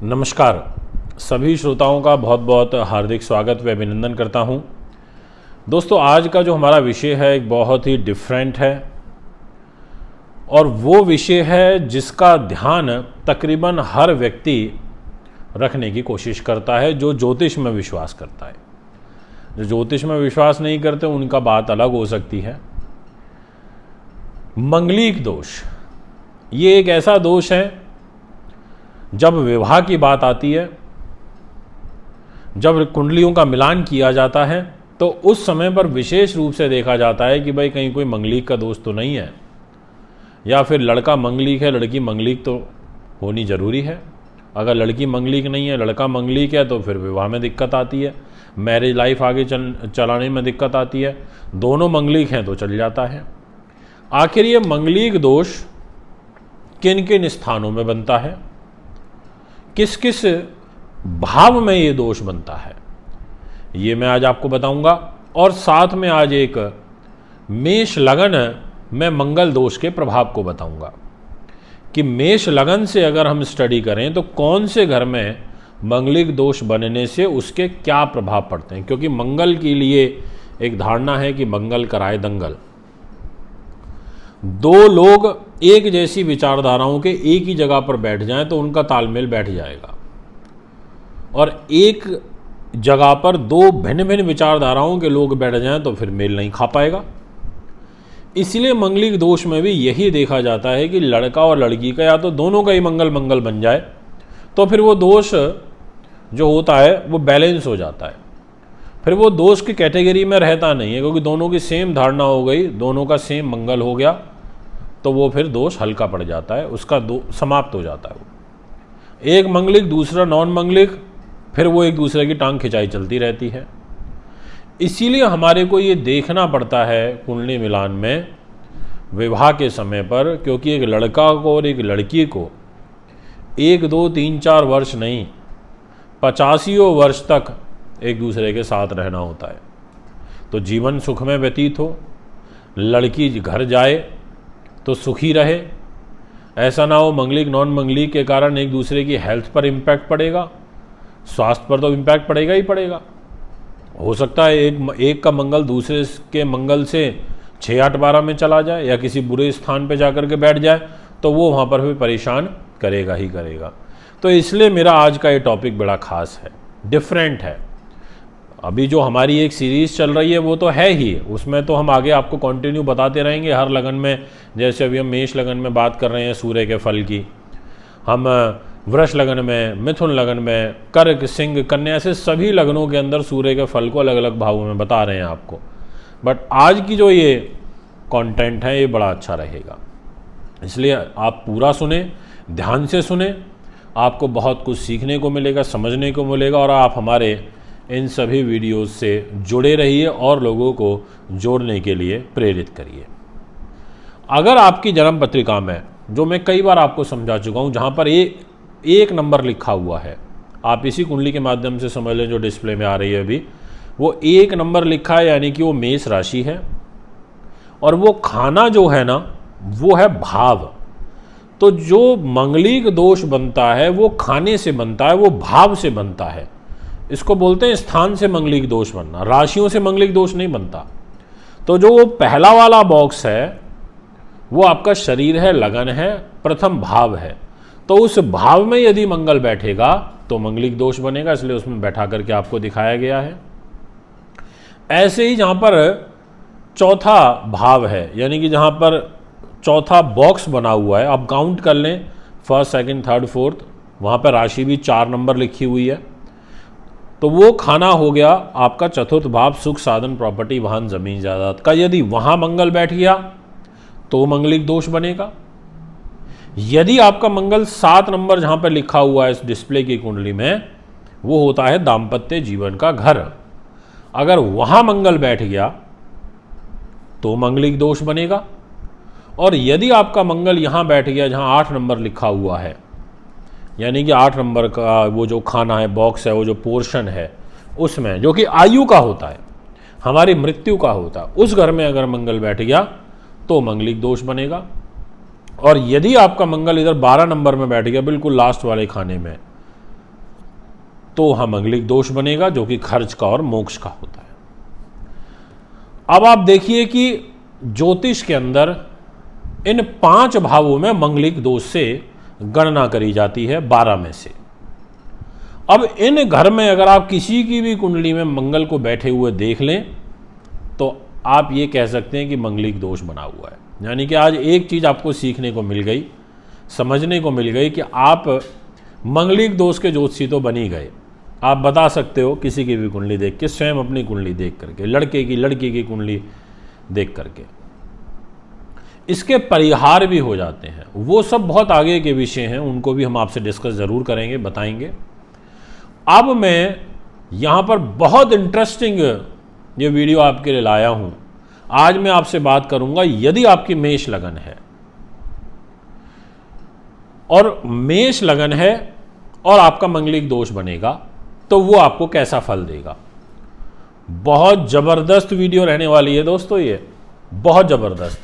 नमस्कार। सभी श्रोताओं का बहुत बहुत हार्दिक स्वागत व अभिनंदन करता हूं। दोस्तों, आज का जो हमारा विषय है एक बहुत ही डिफरेंट है और वो विषय है जिसका ध्यान तकरीबन हर व्यक्ति रखने की कोशिश करता है जो ज्योतिष में विश्वास करता है। जो ज्योतिष में विश्वास नहीं करते उनका बात अलग हो सकती है। मंगलिक दोष, ये एक ऐसा दोष है जब विवाह की बात आती है, जब कुंडलियों का मिलान किया जाता है तो उस समय पर विशेष रूप से देखा जाता है कि भाई कहीं कोई मंगलिक का दोष तो नहीं है, या फिर लड़का मंगलिक है लड़की मंगलिक तो होनी जरूरी है। अगर लड़की मंगलिक नहीं है लड़का मंगलिक है तो फिर विवाह में दिक्कत आती है, मैरिज लाइफ आगे चलाने में दिक्कत आती है। दोनों मंगलिक हैं तो चल जाता है। आखिर ये मंगलिक दोष किन किन स्थानों में बनता है, किस किस भाव में ये दोष बनता है, ये मैं आज आपको बताऊंगा। और साथ में आज एक मेष लगन में मंगल दोष के प्रभाव को बताऊंगा कि मेष लगन से अगर हम स्टडी करें तो कौन से घर में मंगलिक दोष बनने से उसके क्या प्रभाव पड़ते हैं। क्योंकि मंगल के लिए एक धारणा है कि मंगल कराए दंगल। दो लोग एक जैसी विचारधाराओं के एक ही जगह पर बैठ जाएं तो उनका तालमेल बैठ जाएगा, और एक जगह पर दो भिन्न भिन्न विचारधाराओं के लोग बैठ जाएं तो फिर मेल नहीं खा पाएगा। इसलिए मंगलिक दोष में भी यही देखा जाता है कि लड़का और लड़की का या तो दोनों का ही मंगल मंगल बन जाए तो फिर वो दोष जो होता है वो बैलेंस हो जाता है। फिर वो दोष की कैटेगरी में रहता नहीं है, क्योंकि दोनों की सेम धारणा हो गई, दोनों का सेम मंगल हो गया तो वो फिर दोष हल्का पड़ जाता है, उसका समाप्त हो जाता है। वो एक मंगलिक दूसरा नॉन मंगलिक, फिर वो एक दूसरे की टांग खिंचाई चलती रहती है। इसीलिए हमारे को ये देखना पड़ता है कुंडली मिलान में विवाह के समय पर, क्योंकि एक लड़का को और एक लड़की को 1 2 3 4 वर्ष नहीं 85 वर्ष तक एक दूसरे के साथ रहना होता है। तो जीवन सुख में व्यतीत हो, लड़की घर जाए तो सुखी रहे। ऐसा ना हो मंगलिक नॉन मंगलिक के कारण एक दूसरे की हेल्थ पर इम्पैक्ट पड़ेगा, स्वास्थ्य पर तो इम्पैक्ट पड़ेगा ही पड़ेगा। हो सकता है एक का मंगल दूसरे के मंगल से 6 8 12 में चला जाए या किसी बुरे स्थान पर जाकर के बैठ जाए तो वो वहाँ पर भी परेशान करेगा ही करेगा। तो इसलिए मेरा आज का ये टॉपिक बड़ा खास है, डिफरेंट है। अभी जो हमारी एक सीरीज़ चल रही है वो तो है ही, उसमें तो हम आगे आपको कंटिन्यू बताते रहेंगे हर लगन में। जैसे अभी हम मेष लगन में बात कर रहे हैं सूर्य के फल की, हम वृष लगन में, मिथुन लगन में, कर्क सिंह कन्या, ऐसे सभी लगनों के अंदर सूर्य के फल को अलग अलग भावों में बता रहे हैं आपको। बट आज की जो ये कंटेंट है ये बड़ा अच्छा रहेगा, इसलिए आप पूरा सुने, ध्यान से सुने, आपको बहुत कुछ सीखने को मिलेगा, समझने को मिलेगा, और आप हमारे इन सभी वीडियोस से जुड़े रहिए और लोगों को जोड़ने के लिए प्रेरित करिए। अगर आपकी जन्म पत्रिका में, जो मैं कई बार आपको समझा चुका हूं, जहां पर एक नंबर लिखा हुआ है, आप इसी कुंडली के माध्यम से समझ लें जो डिस्प्ले में आ रही है अभी, वो 1 नंबर लिखा है, यानी कि वो मेष राशि है। और वो खाना जो है ना वो है भाव। तो जो मंगलिक दोष बनता है वो खाने से बनता है, वो भाव से बनता है। इसको बोलते हैं स्थान से मंगलिक दोष बनना, राशियों से मंगलिक दोष नहीं बनता। तो जो वो पहला वाला बॉक्स है वो आपका शरीर है, लगन है, प्रथम भाव है। तो उस भाव में यदि मंगल बैठेगा तो मंगलिक दोष बनेगा, इसलिए उसमें बैठा करके आपको दिखाया गया है। ऐसे ही जहां पर चौथा भाव है, यानी कि जहां पर चौथा बॉक्स बना हुआ है, आप काउंट कर लें 1st 2nd 3rd 4th, वहां पर राशि भी 4 नंबर लिखी हुई है। तो वो खाना हो गया आपका चतुर्थ भाव, सुख साधन प्रॉपर्टी वाहन जमीन जायदाद का। यदि वहां मंगल बैठ गया तो मंगलिक दोष बनेगा। यदि आपका मंगल 7 नंबर जहां पर लिखा हुआ है इस डिस्प्ले की कुंडली में, वो होता है दाम्पत्य जीवन का घर। अगर वहां मंगल बैठ गया तो मंगलिक दोष बनेगा। और यदि आपका मंगल यहां बैठ गया जहां 8 नंबर लिखा हुआ है, यानी कि 8 नंबर का वो जो खाना है, बॉक्स है, वो जो पोर्शन है उसमें, जो कि आयु का होता है, हमारी मृत्यु का होता है, उस घर में अगर मंगल बैठ गया तो मंगलिक दोष बनेगा। और यदि आपका मंगल इधर 12 नंबर में बैठ गया, बिल्कुल लास्ट वाले खाने में, तो वहां मंगलिक दोष बनेगा, जो कि खर्च का और मोक्ष का होता है। अब आप देखिए कि ज्योतिष के अंदर इन 5 भावों में मंगलिक दोष से गणना करी जाती है 12 में से। अब इन घर में अगर आप किसी की भी कुंडली में मंगल को बैठे हुए देख लें तो आप ये कह सकते हैं कि मंगलिक दोष बना हुआ है। यानी कि आज एक चीज़ आपको सीखने को मिल गई, समझने को मिल गई कि आप मंगलिक दोष के ज्योतिषी तो बन ही गए। आप बता सकते हो किसी की भी कुंडली देख के, स्वयं अपनी कुंडली देख करके, लड़की की कुंडली देख करके। इसके परिहार भी हो जाते हैं, वो सब बहुत आगे के विषय हैं, उनको भी हम आपसे डिस्कस ज़रूर करेंगे, बताएंगे। अब मैं यहाँ पर बहुत इंटरेस्टिंग ये वीडियो आपके लिए लाया हूँ। आज मैं आपसे बात करूँगा, यदि आपकी मेष लगन है और आपका मंगलिक दोष बनेगा तो वो आपको कैसा फल देगा। बहुत ज़बरदस्त वीडियो रहने वाली है दोस्तों, ये बहुत ज़बरदस्त।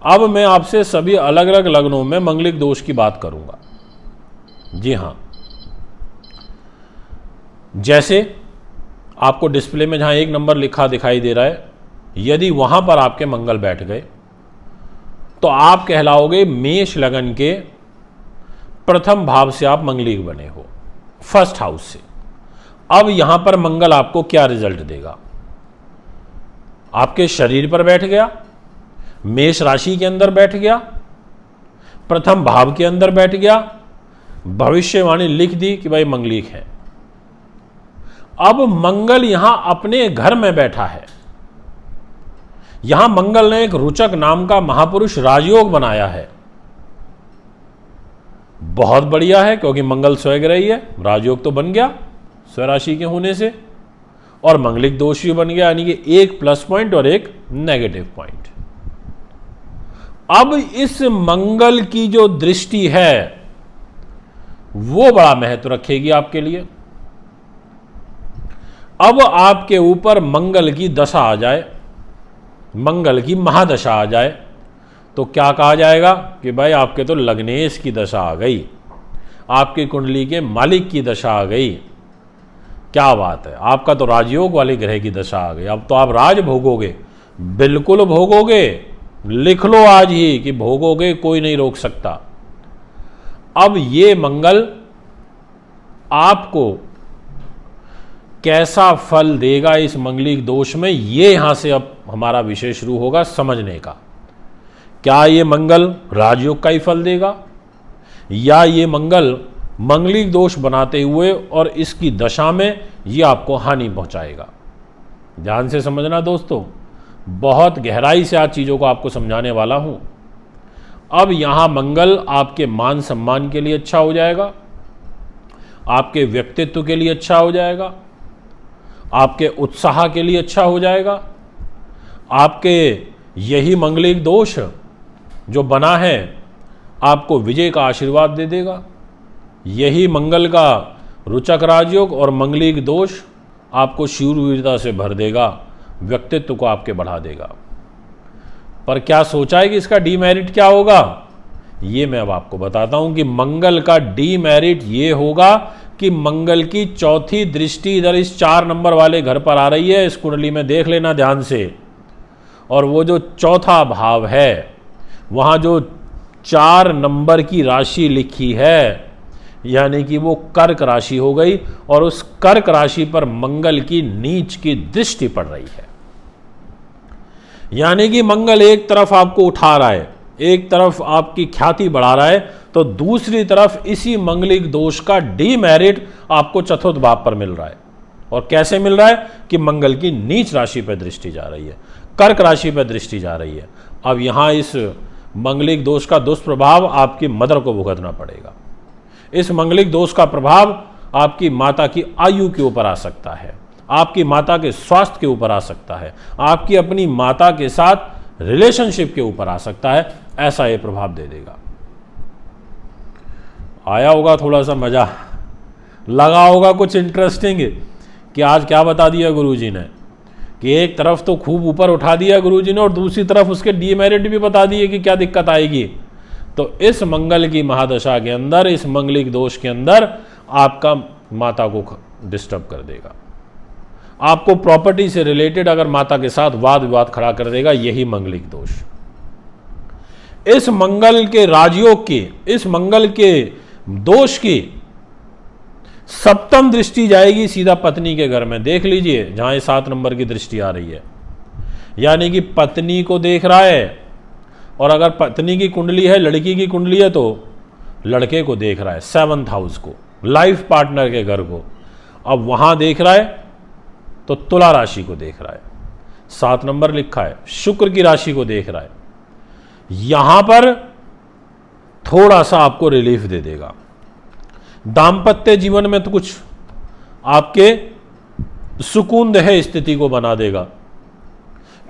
अब मैं आपसे सभी अलग अलग लग्नों में मंगलिक दोष की बात करूंगा। जी हाँ, जैसे आपको डिस्प्ले में जहां 1 नंबर लिखा दिखाई दे रहा है, यदि वहां पर आपके मंगल बैठ गए तो आप कहलाओगे मेष लगन के प्रथम भाव से आप मंगलिक बने हो, फर्स्ट हाउस से। अब यहां पर मंगल आपको क्या रिजल्ट देगा? आपके शरीर पर बैठ गया, मेष राशि के अंदर बैठ गया, प्रथम भाव के अंदर बैठ गया, भविष्यवाणी लिख दी कि भाई मंगलिक है। अब मंगल यहां अपने घर में बैठा है। यहां मंगल ने एक रुचक नाम का महापुरुष राजयोग बनाया है। बहुत बढ़िया है, क्योंकि मंगल स्वग्रही है, राजयोग तो बन गया स्वराशि के होने से, और मंगलिक दोष भी बन गया, यानी कि एक प्लस पॉइंट और एक नेगेटिव पॉइंट। अब इस मंगल की जो दृष्टि है वो बड़ा महत्व रखेगी आपके लिए। अब आपके ऊपर मंगल की दशा आ जाए, मंगल की महादशा आ जाए, तो क्या कहा जाएगा कि भाई आपके तो लग्नेश की दशा आ गई, आपकी कुंडली के मालिक की दशा आ गई। क्या बात है, आपका तो राजयोग वाले ग्रह की दशा आ गई, अब तो आप राज भोगोगे। बिल्कुल भोगोगे, लिख लो आज ही कि भोगोगे, कोई नहीं रोक सकता। अब ये मंगल आपको कैसा फल देगा इस मंगलिक दोष में, ये यहां से अब हमारा विषय शुरू होगा समझने का। क्या ये मंगल राजयोग का ही फल देगा, या ये मंगल मंगलिक दोष बनाते हुए और इसकी दशा में ये आपको हानि पहुंचाएगा? ध्यान से समझना दोस्तों, बहुत गहराई से आज चीज़ों को आपको समझाने वाला हूं। अब यहां मंगल आपके मान सम्मान के लिए अच्छा हो जाएगा, आपके व्यक्तित्व के लिए अच्छा हो जाएगा, आपके उत्साह के लिए अच्छा हो जाएगा। आपके यही मंगलिक दोष जो बना है आपको विजय का आशीर्वाद दे देगा। यही मंगल का रुचक राजयोग और मंगलिक दोष आपको शूरवीरता से भर देगा, व्यक्तित्व को आपके बढ़ा देगा। पर क्या सोचा है कि इसका डीमेरिट क्या होगा? ये मैं अब आपको बताता हूं कि मंगल का डीमेरिट ये होगा कि मंगल की चौथी दृष्टि इधर इस 4 नंबर वाले घर पर आ रही है। इस कुंडली में देख लेना ध्यान से, और वो जो चौथा भाव है वहाँ जो 4 नंबर की राशि लिखी है, यानी कि वो कर्क राशि हो गई, और उस कर्क राशि पर मंगल की नीच की दृष्टि पड़ रही है। यानी कि मंगल एक तरफ आपको उठा रहा है, एक तरफ आपकी ख्याति बढ़ा रहा है, तो दूसरी तरफ इसी मंगलिक दोष का डीमेरिट आपको चतुर्थ भाव पर मिल रहा है। और कैसे मिल रहा है कि मंगल की नीच राशि पर दृष्टि जा रही है, कर्क राशि पर दृष्टि जा रही है। अब यहां इस मंगलिक दोष का दुष्प्रभाव आपकी मदर को भुगतना पड़ेगा। इस मंगलिक दोष का प्रभाव आपकी माता की आयु के ऊपर आ सकता है, आपकी माता के स्वास्थ्य के ऊपर आ सकता है, आपकी अपनी माता के साथ रिलेशनशिप के ऊपर आ सकता है। ऐसा ये प्रभाव दे देगा। आया होगा थोड़ा सा मजा, लगा होगा कुछ इंटरेस्टिंग कि आज क्या बता दिया गुरुजी ने, कि एक तरफ तो खूब ऊपर उठा दिया गुरुजी ने और दूसरी तरफ उसके डीमेरिट भी बता दिए कि क्या दिक्कत आएगी। तो इस मंगल की महादशा के अंदर, इस मंगलिक दोष के अंदर आपका माता को डिस्टर्ब कर देगा। आपको प्रॉपर्टी से रिलेटेड अगर माता के साथ वाद विवाद खड़ा कर देगा, यही मंगलिक दोष। इस मंगल के राजयोग की, इस मंगल के दोष की सप्तम दृष्टि जाएगी सीधा पत्नी के घर में। देख लीजिए जहां ये 7 नंबर की दृष्टि आ रही है, यानी कि पत्नी को देख रहा है, और अगर पत्नी की कुंडली है, लड़की की कुंडली है, तो लड़के को देख रहा है, 7th हाउस को, लाइफ पार्टनर के घर को। अब वहां देख रहा है तो तुला राशि को देख रहा है, 7 नंबर लिखा है, शुक्र की राशि को देख रहा है। यहां पर थोड़ा सा आपको रिलीफ दे देगा। दाम्पत्य जीवन में तो कुछ आपके सुकूनदेह स्थिति को बना देगा,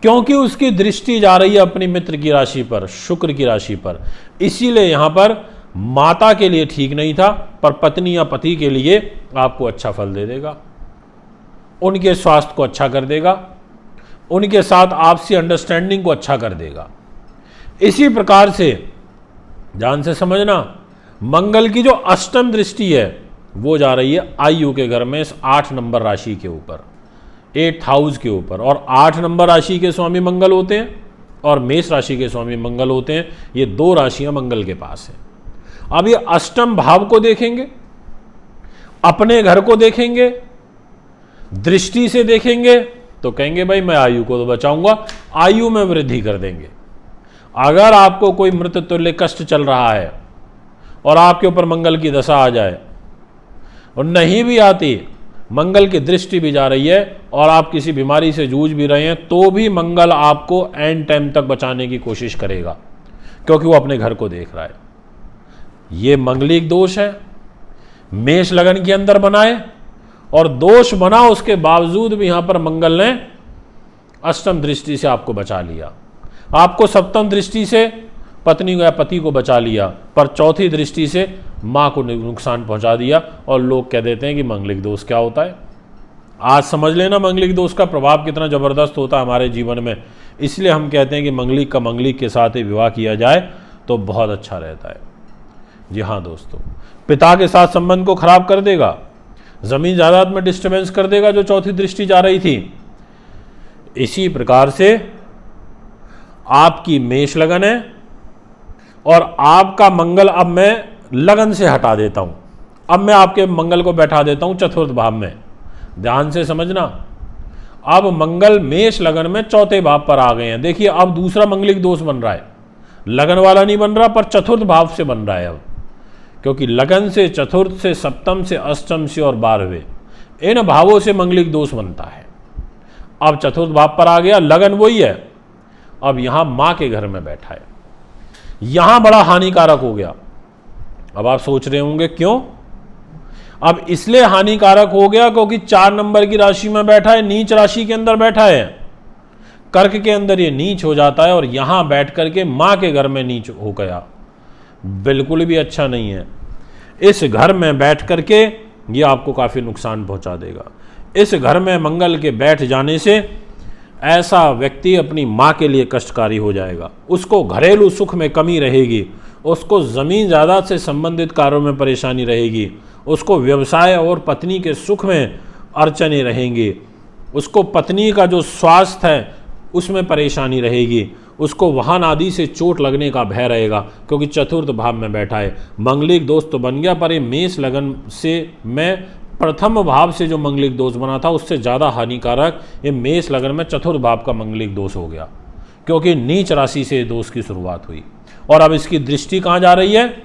क्योंकि उसकी दृष्टि जा रही है अपनी मित्र की राशि पर, शुक्र की राशि पर। इसीलिए यहां पर माता के लिए ठीक नहीं था, पर पत्नी या पति के लिए आपको अच्छा फल दे देगा, उनके स्वास्थ्य को अच्छा कर देगा, उनके साथ आपसी अंडरस्टैंडिंग को अच्छा कर देगा। इसी प्रकार से ध्यान से समझना, मंगल की जो अष्टम दृष्टि है वो जा रही है आयु के घर में, इस 8 नंबर राशि के ऊपर, 8th हाउस के ऊपर। और 8 नंबर राशि के स्वामी मंगल होते हैं और मेष राशि के स्वामी मंगल होते हैं। ये 2 राशियां मंगल के पास हैं। अब ये अष्टम भाव को देखेंगे, अपने घर को देखेंगे, दृष्टि से देखेंगे, तो कहेंगे भाई मैं आयु को तो बचाऊंगा, आयु में वृद्धि कर देंगे। अगर आपको कोई मृत तुल्य कष्ट चल रहा है और आपके ऊपर मंगल की दशा आ जाए, और नहीं भी आती, मंगल की दृष्टि भी जा रही है और आप किसी बीमारी से जूझ भी रहे हैं, तो भी मंगल आपको एंड टाइम तक बचाने की कोशिश करेगा, क्योंकि वो अपने घर को देख रहा है। ये मंगलिक दोष है। मेष लगन के अंदर बनाए और दोष बना, उसके बावजूद भी यहां पर मंगल ने अष्टम दृष्टि से आपको बचा लिया। आपको सप्तम दृष्टि से पत्नी को या पति को बचा लिया, पर चौथी दृष्टि से मां को नुकसान पहुंचा दिया। और लोग कह देते हैं कि मंगलिक दोष क्या होता है। आज समझ लेना मंगलिक दोष का प्रभाव कितना जबरदस्त होता है हमारे जीवन में। इसलिए हम कहते हैं कि मंगलिक का मंगलिक के साथ ही विवाह किया जाए तो बहुत अच्छा रहता है। जी हाँ दोस्तों, पिता के साथ संबंध को खराब कर देगा, जमीन जायदाद में डिस्टर्बेंस कर देगा जो चौथी दृष्टि जा रही थी। इसी प्रकार से आपकी मेष लगन है और आपका मंगल, अब मैं लगन से हटा देता हूं, अब मैं आपके मंगल को बैठा देता हूं चतुर्थ भाव में। ध्यान से समझना, अब मंगल मेष लगन में चौथे भाव पर आ गए हैं। देखिए अब दूसरा मंगलिक दोष बन रहा है, लगन वाला नहीं बन रहा, पर चतुर्थ भाव से बन रहा है अब, क्योंकि लगन से, चतुर्थ से, सप्तम से, अष्टम से और 12वें, इन भावों से मंगलिक दोष बनता है। अब चतुर्थ भाव पर आ गया, लगन वही है, अब यहां मां के घर में बैठा है, यहां बड़ा हानिकारक हो गया। अब आप सोच रहे होंगे क्यों? अब इसलिए हानिकारक हो गया क्योंकि 4 नंबर की राशि में बैठा है, नीच राशि के अंदर बैठा है, कर्क के अंदर ये नीच हो जाता है और यहां बैठ करके मां के घर में नीच हो गया, बिल्कुल भी अच्छा नहीं है। इस घर में बैठ करके ये आपको काफी नुकसान पहुंचा देगा। इस घर में मंगल के बैठ जाने से ऐसा व्यक्ति अपनी मां के लिए कष्टकारी हो जाएगा, उसको घरेलू सुख में कमी रहेगी, उसको जमीन जायदाद से संबंधित कार्यों में परेशानी रहेगी, उसको व्यवसाय और पत्नी के सुख में अड़चने रहेंगी, उसको पत्नी का जो स्वास्थ्य है उसमें परेशानी रहेगी, उसको वाहन आदि से चोट लगने का भय रहेगा, क्योंकि चतुर्थ भाव में बैठा है। मंगलिक दोष तो बन गया, पर ये मेष लगन से मैं प्रथम भाव से जो मंगलिक दोष बना था उससे ज़्यादा हानिकारक ये मेष लगन में चतुर्थ भाव का मंगलिक दोष हो गया, क्योंकि नीच राशि से दोष की शुरुआत हुई। और अब इसकी दृष्टि कहाँ जा रही है?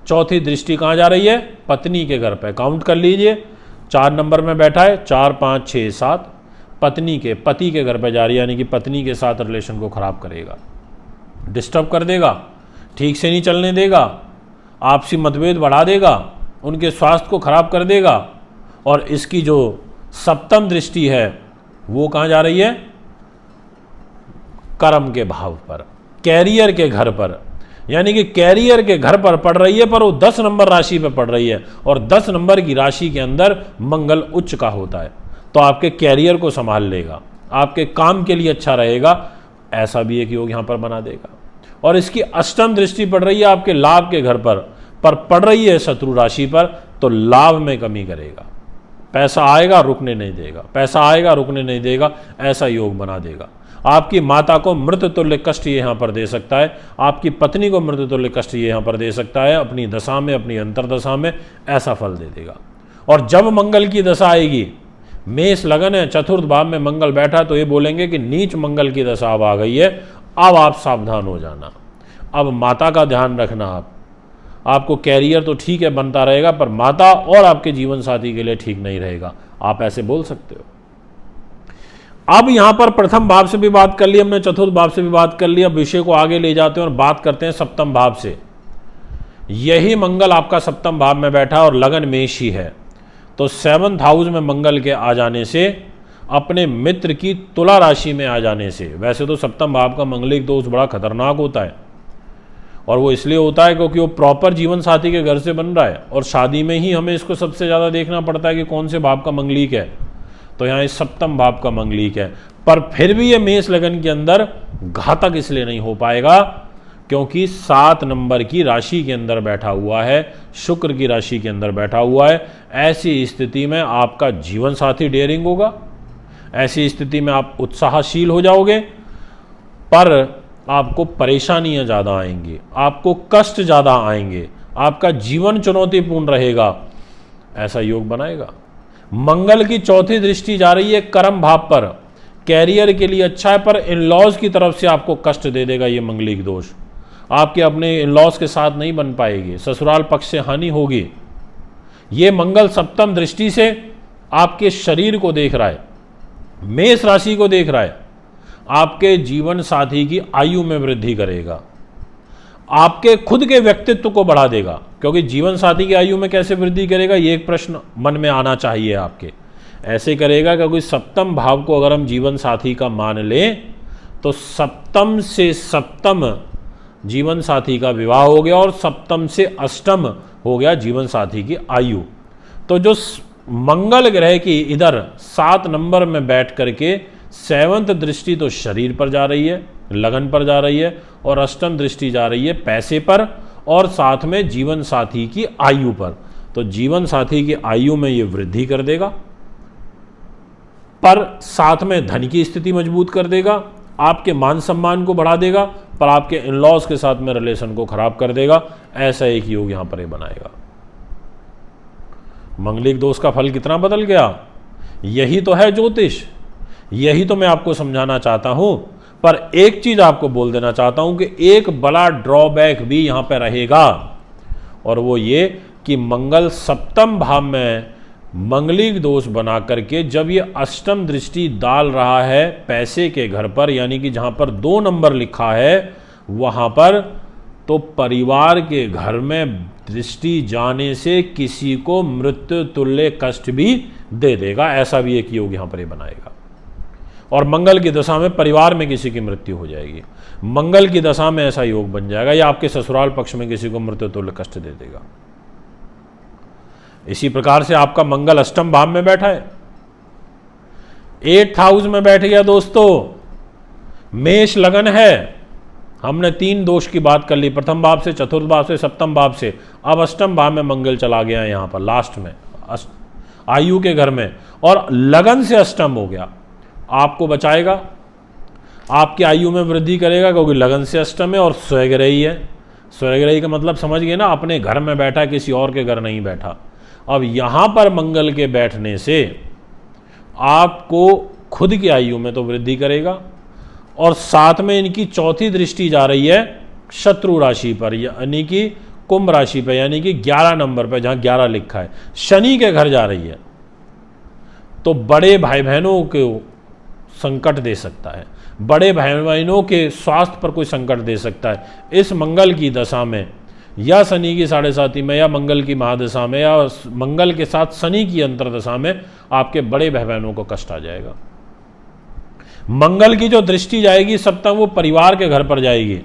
चौथी दृष्टि कहाँ जा रही है? पत्नी के घर पे। काउंट कर लीजिए, 4 नंबर में बैठा है, 4, 5, 6, 7, पत्नी के, पति के घर पे जा रही है, यानी कि पत्नी के साथ रिलेशन को खराब करेगा, डिस्टर्ब कर देगा, ठीक से नहीं चलने देगा, आपसी मतभेद बढ़ा देगा, उनके स्वास्थ्य को खराब कर देगा। और इसकी जो सप्तम दृष्टि है वो कहाँ जा रही है? कर्म के भाव पर, कैरियर के घर पर, यानी कि कैरियर के घर पर पड़ रही है, पर वो 10 नंबर राशि पे पड़ रही है, और 10 नंबर की राशि के अंदर मंगल उच्च का होता है, तो आपके कैरियर को संभाल लेगा, आपके काम के लिए अच्छा रहेगा, ऐसा भी एक योग यहाँ पर बना देगा। और इसकी अष्टम दृष्टि पड़ रही है आपके लाभ के घर पर पड़ रही है शत्रु राशि पर, तो लाभ में कमी करेगा। पैसा आएगा रुकने नहीं देगा, पैसा आएगा रुकने नहीं देगा, ऐसा योग बना देगा। आपकी माता को मृत तुल्य कष्ट ये यहाँ पर दे सकता है, आपकी पत्नी को मृत तुल्य कष्ट ये यहाँ पर दे सकता है, अपनी दशा में, अपनी अंतरदशा में ऐसा फल दे देगा। और जब मंगल की दशा आएगी, मेष लगन है, चतुर्थ भाव में मंगल बैठा, तो ये बोलेंगे कि नीच मंगल की दशा अब आ गई है, अब आप सावधान हो जाना, अब माता का ध्यान रखना। आपको कैरियर तो ठीक है बनता रहेगा, पर माता और आपके जीवन साथी के लिए ठीक नहीं रहेगा, आप ऐसे बोल सकते हो। अब यहां पर प्रथम भाव से भी बात कर ली हमने, चतुर्थ भाव से भी बात कर ली। अब विषय को आगे ले जाते हैं और बात करते हैं सप्तम भाव से। यही मंगल आपका सप्तम भाव में बैठा और लगन मेष ही है, तो 7th हाउस में मंगल के आ जाने से, अपने मित्र की तुला राशि में आ जाने से, वैसे तो सप्तम भाव का मंगलिक दोष बड़ा खतरनाक होता है, और वो इसलिए होता है क्योंकि वो प्रॉपर जीवन साथी के घर से बन रहा है, और शादी में ही हमें इसको सबसे ज़्यादा देखना पड़ता है कि कौन से भाव का मंगलिक है, तो यहाँ इस सप्तम भाव का मंगलिक है। पर फिर भी ये मेष लगन के अंदर घातक इसलिए नहीं हो पाएगा क्योंकि 7 नंबर की राशि के अंदर बैठा हुआ है, शुक्र की राशि के अंदर बैठा हुआ है। ऐसी स्थिति में आपका जीवन साथी डेयरिंग होगा, ऐसी स्थिति में आप उत्साहशील हो जाओगे, पर आपको परेशानियां ज़्यादा आएंगी, आपको कष्ट ज़्यादा आएंगे, आपका जीवन चुनौतीपूर्ण रहेगा, ऐसा योग बनाएगा। मंगल की चौथी दृष्टि जा रही है कर्म भाव पर, कैरियर के लिए अच्छा है, पर इन लॉज की तरफ से आपको कष्ट दे देगा ये मंगलिक दोष। आपके अपने इन लॉज के साथ नहीं बन पाएगी, ससुराल पक्ष से हानि होगी। ये मंगल सप्तम दृष्टि से आपके शरीर को देख रहा है, मेष राशि को देख रहा है, आपके जीवन साथी की आयु में वृद्धि करेगा, आपके खुद के व्यक्तित्व को बढ़ा देगा। क्योंकि जीवन साथी की आयु में कैसे वृद्धि करेगा, ये एक प्रश्न मन में आना चाहिए आपके। ऐसे करेगा क्योंकि सप्तम भाव को अगर हम जीवन साथी का मान लें तो सप्तम से सप्तम जीवन साथी का विवाह हो गया और सप्तम से अष्टम हो गया जीवन साथी की आयु। तो जो मंगल ग्रह की इधर 7 नंबर में बैठ करके 7th दृष्टि तो शरीर पर जा रही है, लगन पर जा रही है, और अष्टम दृष्टि जा रही है पैसे पर, और साथ में जीवन साथी की आयु पर। तो जीवन साथी की आयु में ये वृद्धि कर देगा, पर साथ में धन की स्थिति मजबूत कर देगा, आपके मान सम्मान को बढ़ा देगा, पर आपके इन लॉज के साथ में रिलेशन को खराब कर देगा। ऐसा एक योग यहां पर ये बनाएगा। मंगलिक दोष का फल कितना बदल गया, यही तो है ज्योतिष, यही तो मैं आपको समझाना चाहता हूं। पर एक चीज आपको बोल देना चाहता हूं कि एक बड़ा ड्रॉबैक भी यहां पर रहेगा, और वो ये कि मंगल सप्तम भाव में मंगलिक दोष बना करके जब ये अष्टम दृष्टि डाल रहा है पैसे के घर पर, यानी कि जहां पर 2 नंबर लिखा है वहां पर, तो परिवार के घर में दृष्टि जाने से किसी को मृत्यु तुल्य कष्ट भी दे देगा। ऐसा भी एक योग यहां पर ये बनाएगा। और मंगल की दशा में परिवार में किसी की मृत्यु हो जाएगी, मंगल की दशा में ऐसा योग बन जाएगा, या आपके ससुराल पक्ष में किसी को मृत्यु तुल्य कष्ट दे देगा। इसी प्रकार से आपका मंगल अष्टम भाव में बैठा है, 8th हाउस में बैठ गया दोस्तों, मेष लगन है। हमने 3 दोष की बात कर ली, प्रथम भाव से, चतुर्थ भाव से, सप्तम भाव से। अब अष्टम भाव में मंगल चला गया यहां पर लास्ट में, आयु के घर में, और लगन से अष्टम हो गया। आपको बचाएगा, आपकी आयु में वृद्धि करेगा, क्योंकि लगन से अष्टम है और स्वग्रही है। स्वग्रही का मतलब समझ गए ना, अपने घर में बैठा, किसी और के घर नहीं बैठा। अब यहां पर मंगल के बैठने से आपको खुद की आयु में तो वृद्धि करेगा, और साथ में इनकी चौथी दृष्टि जा रही है शत्रु राशि पर, यानी कि कुंभ राशि पर, यानी कि 11 नंबर पर, जहां 11 लिखा है, शनि के घर जा रही है। तो बड़े भाई बहनों को संकट दे सकता है, बड़े भाई बहनों के स्वास्थ्य पर कोई संकट दे सकता है इस मंगल की दशा में, या शनि की 7.5 में, या मंगल की महादशा में, या मंगल के साथ शनि की अंतरदशा में आपके बड़े भाई बहनों को कष्ट आ जाएगा। मंगल की जो दृष्टि जाएगी सप्तम, वो परिवार के घर पर जाएगी,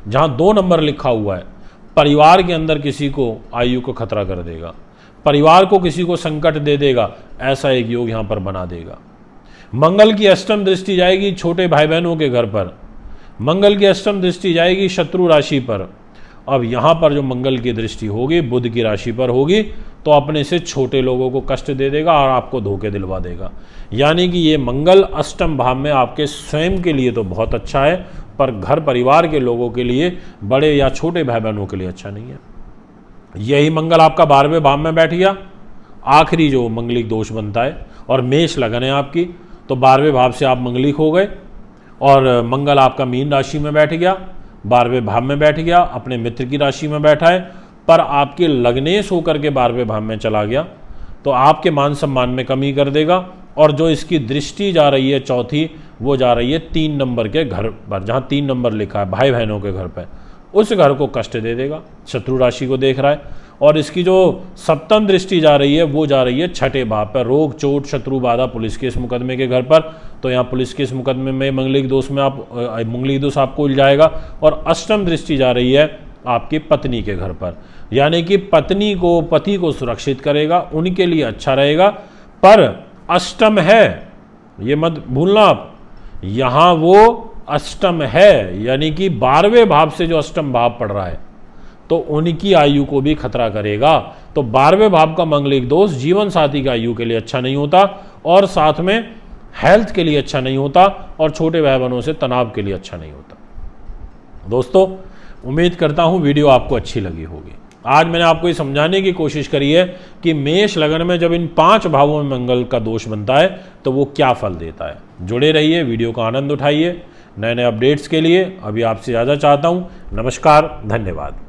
जहां 2 नंबर लिखा हुआ है। परिवार के अंदर किसी को आयु को खतरा कर देगा, परिवार को किसी को संकट दे देगा, ऐसा एक योग यहां पर बना देगा। मंगल की अष्टम दृष्टि जाएगी छोटे भाई बहनों के घर पर, मंगल की अष्टम दृष्टि जाएगी शत्रु राशि पर, अब यहाँ पर जो मंगल की दृष्टि होगी बुध की राशि पर होगी तो अपने से छोटे लोगों को कष्ट दे देगा और आपको धोखे दिलवा देगा। यानी कि ये मंगल अष्टम भाव में आपके स्वयं के लिए तो बहुत अच्छा है, पर घर परिवार के लोगों के लिए, बड़े या छोटे भाई बहनों के लिए अच्छा नहीं है। यही मंगल आपका 12वें भाव में बैठ गया, आखिरी जो मंगलिक दोष बनता है, और मेष लगन है आपकी, तो 12वें भाव से आप मंगलिक हो गए। और मंगल आपका मीन राशि में बैठ गया, 12वें भाव में बैठ गया, अपने मित्र की राशि में बैठा है, पर आपके लग्नेश होकर के 12वें भाव में चला गया तो आपके मान सम्मान में कमी कर देगा। और जो इसकी दृष्टि जा रही है चौथी, वो जा रही है 3 नंबर के घर पर, जहाँ 3 नंबर लिखा है भाई बहनों के घर पर, उस घर को कष्ट दे देगा, शत्रु राशि को देख रहा है। और इसकी जो सप्तम दृष्टि जा रही है वो जा रही है छठे भाव पर, रोग चोट शत्रु बाधा पुलिस केस मुकदमे के घर पर, तो यहाँ पुलिस केस मुकदमे में मंगलिक दोष में मंगलिक दोष आपको उलझाएगा। और अष्टम दृष्टि जा रही है आपकी पत्नी के घर पर, यानी कि पत्नी को, पति को सुरक्षित करेगा, उनके लिए अच्छा रहेगा। पर अष्टम है, ये मत भूलना आप, यहाँ वो अष्टम है, यानी कि 12वें भाव से जो अष्टम भाव पड़ रहा है तो उनकी आयु को भी खतरा करेगा। तो 12वें भाव का मंगलिक दोष जीवन साथी की आयु के लिए अच्छा नहीं होता, और साथ में हेल्थ के लिए अच्छा नहीं होता, और छोटे भाई बहनों से तनाव के लिए अच्छा नहीं होता। दोस्तों, उम्मीद करता हूं वीडियो आपको अच्छी लगी होगी। आज मैंने आपको ये समझाने की कोशिश करी है कि मेष लगन में जब इन 5 भावों में मंगल का दोष बनता है तो वो क्या फल देता है। जुड़े रहिए, वीडियो का आनंद उठाइए। नए नए अपडेट्स के लिए अभी आपसे ज़्यादा चाहता हूँ। नमस्कार, धन्यवाद।